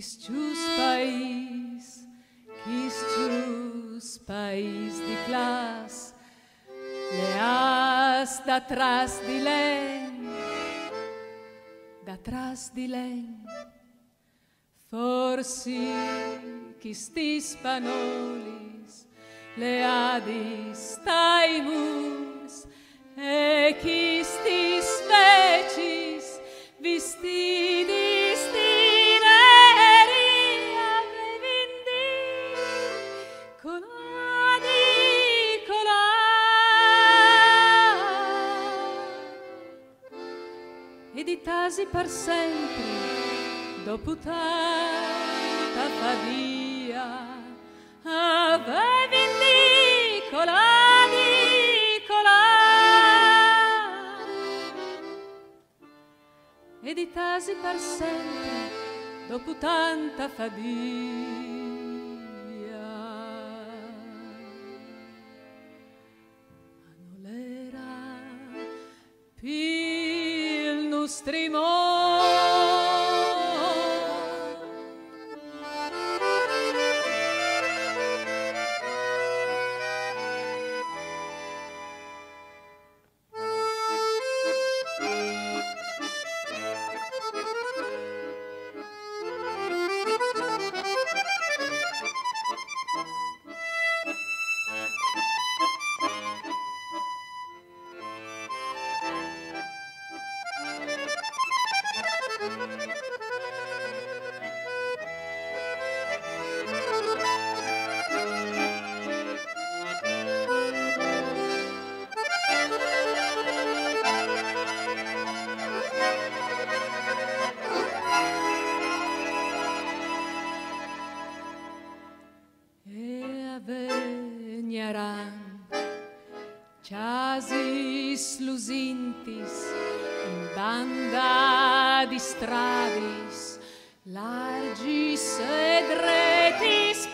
Quis país de clas, leas d'atrás di len, forsi quistis panolis, leadis taimus, e quistis vecis vistidis tineria vevindi coladi colà, ed itasi per sempre dopo tanta fadia vevindi coladi colà, ed itasi per sempre dopo tanta fadia. Ma non era più il nostro Chasis lusintis in banda di stradis largis et retis